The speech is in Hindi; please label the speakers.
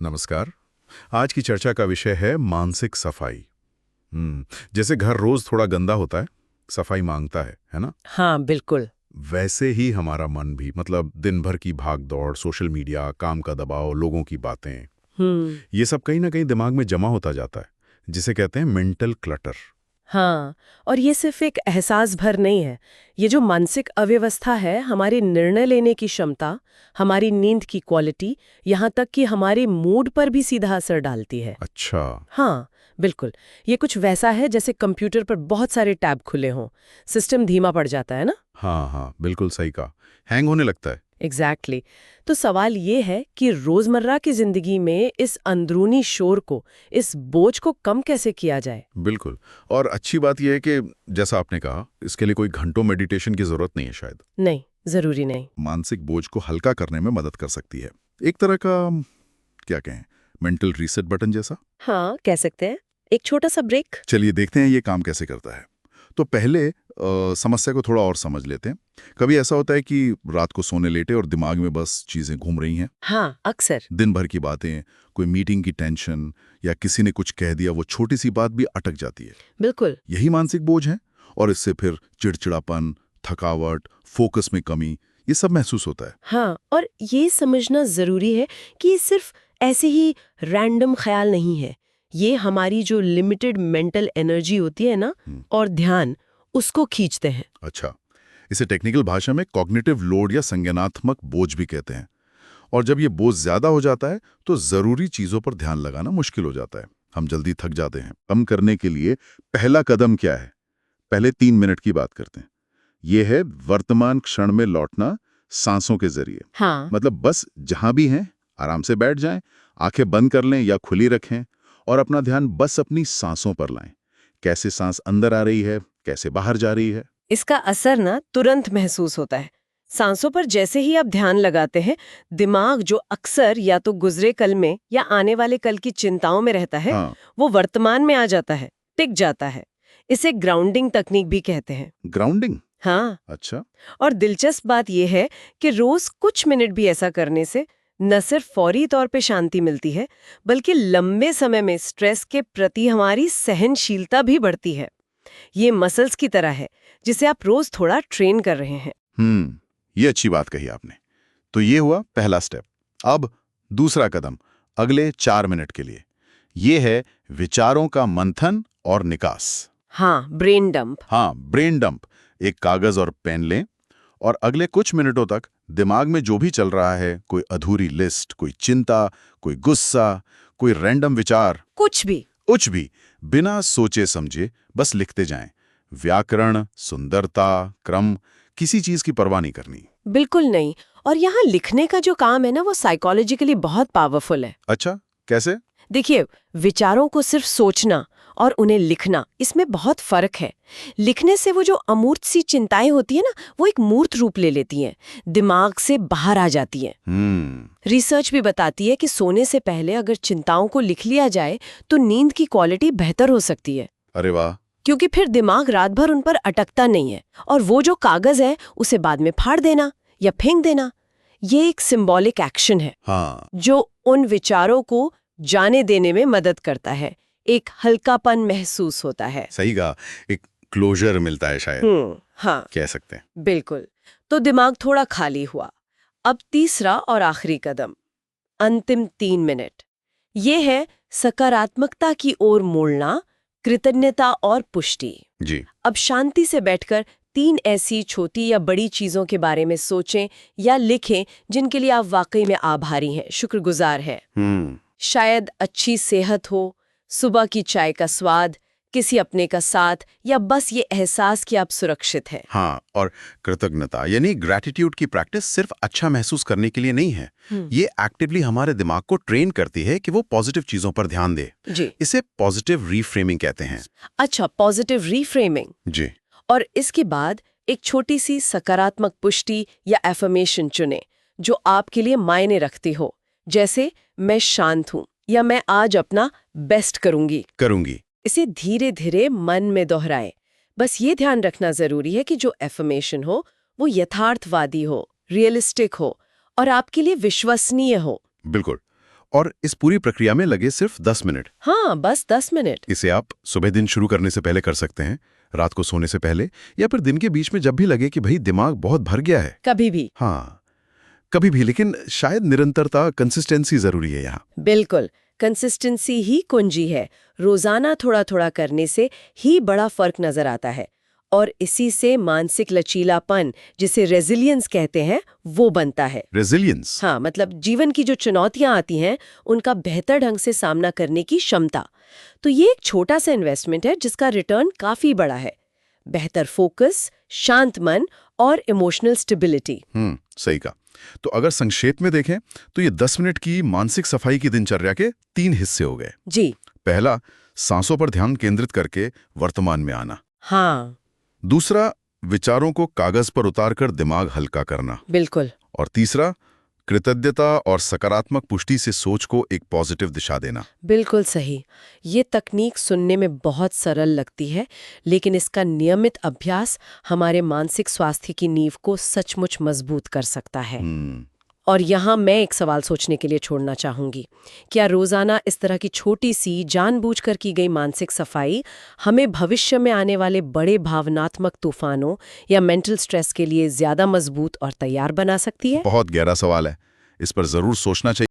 Speaker 1: नमस्कार। आज की चर्चा का विषय है मानसिक सफाई। जैसे घर रोज थोड़ा गंदा होता है, सफाई मांगता है ना?
Speaker 2: हाँ, बिल्कुल।
Speaker 1: वैसे ही हमारा मन भी, मतलब दिन भर की भाग दौड़, सोशल मीडिया, काम का दबाव, लोगों की बातें,
Speaker 2: हम्म।
Speaker 1: ये सब कहीं ना कहीं दिमाग में जमा होता जाता है, जिसे कहते हैं मेंटल क्लटर।
Speaker 2: हाँ, और ये सिर्फ एक एहसास भर नहीं है। ये जो मानसिक अव्यवस्था है, हमारी निर्णय लेने की क्षमता, हमारी नींद की क्वालिटी, यहाँ तक कि हमारे मूड पर भी सीधा असर डालती है।
Speaker 1: अच्छा।
Speaker 2: हाँ, बिल्कुल। ये कुछ वैसा है जैसे कंप्यूटर पर बहुत सारे टैब खुले हों, सिस्टम धीमा पड़ जाता है ना?
Speaker 1: हाँ हाँ, बिल्कुल सही कहा। हैंग होने लगता है।
Speaker 2: एग्जैक्टली। तो सवाल ये है कि रोजमर्रा की जिंदगी में इस अंदरूनी शोर को, इस बोझ को कम कैसे किया जाए?
Speaker 1: बिल्कुल। और अच्छी बात यह है कि जैसा आपने कहा, इसके लिए कोई घंटों मेडिटेशन की जरूरत नहीं है शायद।
Speaker 2: नहीं, जरूरी नहीं।
Speaker 1: मानसिक बोझ को हल्का करने में मदद कर सकती है। एक तरह का, क्या कहें, मेंटल रीसेट बटन जैसा।
Speaker 2: हाँ, कह सकते हैं। एक छोटा सा ब्रेक।
Speaker 1: चलिए देखते हैं ये काम कैसे करता है। तो पहले समस्या को थोड़ा और समझ लेते हैं। कभी ऐसा होता है कि रात को सोने लेटे और दिमाग में बस चीजें घूम रही हैं।
Speaker 2: हाँ, अक्सर।
Speaker 1: दिन भर की बातें, कोई मीटिंग की टेंशन, या किसी ने कुछ कह दिया, वो छोटी सी बात भी अटक जाती है।
Speaker 2: बिल्कुल।
Speaker 1: यही मानसिक बोझ है। और इससे फिर चिड़चिड़ापन, थकावट, फोकस में कमी, ये सब महसूस होता है।
Speaker 2: हाँ, और ये समझना जरूरी है कि ये सिर्फ ऐसे ही रैंडम ख्याल नहीं है। ये हमारी जो लिमिटेड मेंटल एनर्जी होती है ना, और ध्यान, उसको खींचते हैं।
Speaker 1: अच्छा, इसे टेक्निकल भाषा में कॉग्निटिव लोड या संज्ञानात्मक बोझ भी कहते हैं। और जब ये बोझ ज्यादा हो जाता है तो जरूरी चीजों पर ध्यान लगाना मुश्किल हो जाता है। हम जल्दी थक जाते हैं। कम करने के लिए पहला कदम क्या है? पहले 3 मिनट की बात करते हैं। ये है वर्तमान क्षण में लौटना, सांसों के जरिए।
Speaker 2: हाँ।
Speaker 1: मतलब बस जहां भी हैं आराम से बैठ जाएं, आंखें बंद कर लें या खुली रखें, और अपना ध्यान बस अपनी सांसों पर लाएं। कैसे सांस अंदर आ रही है, कैसे बाहर जा रही है।
Speaker 2: इसका असर ना तुरंत महसूस होता है। सांसों पर जैसे ही आप ध्यान लगाते हैं, दिमाग जो अक्सर या तो गुजरे कल में या आने वाले कल की चिंताओं में रहता है,
Speaker 1: हाँ।
Speaker 2: वो वर्तमान में आ जाता है, टिक जाता है। इसे ग्राउंडिंग तकनीक भी कहते हैं।
Speaker 1: ग्राउंडिंग।
Speaker 2: हाँ।
Speaker 1: अच्छा।
Speaker 2: और दिलचस्प बात यह है कि रोज कुछ मिनट भी ऐसा करने से न सिर्फ फौरी तौर पे शांति मिलती है, बल्कि लंबे समय में स्ट्रेस के प्रति हमारी सहनशीलता भी बढ़ती है। ये मसल्स की तरह है, जिसे आप रोज थोड़ा ट्रेन कर रहे हैं।
Speaker 1: ये अच्छी बात कही आपने। तो ये हुआ पहला स्टेप। अब दूसरा कदम, अगले 4 मिनट के लिए, ये है विचारों का मंथन और निकास।
Speaker 2: हाँ, ब्रेन डंप।
Speaker 1: हाँ, ब्रेन डंप। एक कागज और पेन लें और अगले कुछ मिनटों तक दिमाग में जो भी चल रहा है, कोई अधूरी लिस्ट, कोई चिंता, कोई गुस्सा, कोई रैंडम विचार, कुछ भी बिना सोचे समझे बस लिखते जाएं। व्याकरण, सुंदरता, क्रम, किसी चीज की परवाह नहीं करनी।
Speaker 2: बिल्कुल नहीं। और यहाँ लिखने का जो काम है ना, वो साइकोलॉजिकली बहुत पावरफुल है।
Speaker 1: अच्छा, कैसे?
Speaker 2: देखिए, विचारों को सिर्फ सोचना और उन्हें लिखना, इसमें बहुत फर्क है। लिखने से वो जो अमूर्त सी चिंताएं होती है ना, वो एक मूर्त रूप ले लेती हैं, दिमाग से बाहर आ जाती हैं। रिसर्च भी बताती है कि सोने से पहले अगर चिंताओं को लिख लिया जाए तो नींद की क्वालिटी बेहतर हो सकती है।
Speaker 1: अरे वाह।
Speaker 2: क्योंकि फिर दिमाग रात भर उन पर अटकता नहीं है, और वो जो कागज है उसे बाद में फाड़ देना या फेंक देना, ये एक सिंबॉलिक एक्शन है।
Speaker 1: हाँ।
Speaker 2: जो उन विचारों को जाने देने में मदद करता है। एक हल्कापन महसूस होता है।
Speaker 1: सही कहा। एक क्लोजर मिलता है शायद।
Speaker 2: हाँ,
Speaker 1: कह सकते हैं।
Speaker 2: बिल्कुल। तो दिमाग थोड़ा खाली हुआ। अब तीसरा और आखिरी कदम, अंतिम 3 मिनट, ये है सकारात्मकता की ओर मोड़ना, कृतज्ञता और पुष्टि।
Speaker 1: जी।
Speaker 2: अब शांति से बैठकर 3 ऐसी छोटी या बड़ी चीजों के बारे में सोचें या लिखें जिनके लिए आप वाकई में आभारी हैं, शुक्रगुजार हैं। शायद अच्छी सेहत हो, सुबह की चाय का स्वाद, किसी अपने का साथ, या बस ये एहसास कि आप सुरक्षित हैं।
Speaker 1: हाँ, और कृतज्ञता यानी ग्रैटिट्यूड की प्रैक्टिस सिर्फ अच्छा महसूस करने के लिए नहीं है। ये एक्टिवली हमारे दिमाग को ट्रेन करती है कि वो पॉजिटिव चीजों पर ध्यान दे।
Speaker 2: जी।
Speaker 1: इसे पॉजिटिव रीफ्रेमिंग कहते हैं।
Speaker 2: अच्छा, पॉजिटिव रीफ्रेमिंग।
Speaker 1: जी।
Speaker 2: और इसके बाद एक छोटी सी सकारात्मक पुष्टि या एफर्मेशन चुनें जो आपके लिए मायने रखती हो, जैसे मैं शांत हूं या मैं आज अपना बेस्ट करूंगी। इसे धीरे धीरे मन में दोहराएं। बस ये ध्यान रखना जरूरी है कि जो एफर्मेशन हो वो यथार्थवादी हो, रियलिस्टिक हो और आपके लिए विश्वसनीय हो।
Speaker 1: बिल्कुल। और इस पूरी प्रक्रिया में लगे सिर्फ 10 मिनट।
Speaker 2: हाँ, बस 10 मिनट।
Speaker 1: इसे आप सुबह दिन शुरू करने से पहले कर सकते हैं, रात को सोने से पहले, या फिर दिन के बीच में जब भी लगे कि भाई दिमाग बहुत भर गया है।
Speaker 2: कभी भी।
Speaker 1: हाँ, कभी भी, लेकिन शायद निरंतरता, कंसिस्टेंसी जरूरी है यहाँ।
Speaker 2: बिल्कुल, कंसिस्टेंसी ही कुंजी है। रोजाना थोड़ा थोड़ा करने से ही बड़ा फर्क नजर आता है, और इसी से मानसिक लचीलापन, जिसे रेजिलियंस कहते हैं, वो बनता है।
Speaker 1: रेजिलियंस?
Speaker 2: हाँ, मतलब जीवन की जो चुनौतियां आती हैं उनका बेहतर ढंग से सामना करने की क्षमता। तो ये एक छोटा सा इन्वेस्टमेंट है जिसका रिटर्न काफी बड़ा है। बेहतर फोकस, शांत मन और इमोशनल स्टेबिलिटी।
Speaker 1: सही कहा। तो अगर संक्षेप में देखें तो ये 10 मिनट की मानसिक सफाई की दिनचर्या के 3 हिस्से हो गए।
Speaker 2: जी।
Speaker 1: पहला, सांसों पर ध्यान केंद्रित करके वर्तमान में आना।
Speaker 2: हाँ,
Speaker 1: दूसरा, विचारों को कागज पर उतारकर दिमाग हल्का करना।
Speaker 2: बिल्कुल।
Speaker 1: और तीसरा, कृतज्ञता और सकारात्मक पुष्टि से सोच को एक पॉजिटिव दिशा देना।
Speaker 2: बिल्कुल सही। ये तकनीक सुनने में बहुत सरल लगती है, लेकिन इसका नियमित अभ्यास हमारे मानसिक स्वास्थ्य की नींव को सचमुच मजबूत कर सकता है। और यहाँ मैं एक सवाल सोचने के लिए छोड़ना चाहूंगी। क्या रोजाना इस तरह की छोटी सी जानबूझकर की गई मानसिक सफाई हमें भविष्य में आने वाले बड़े भावनात्मक तूफानों या मेंटल स्ट्रेस के लिए ज्यादा मजबूत और तैयार बना सकती है?
Speaker 1: बहुत गहरा सवाल है, इस पर जरूर सोचना चाहिए।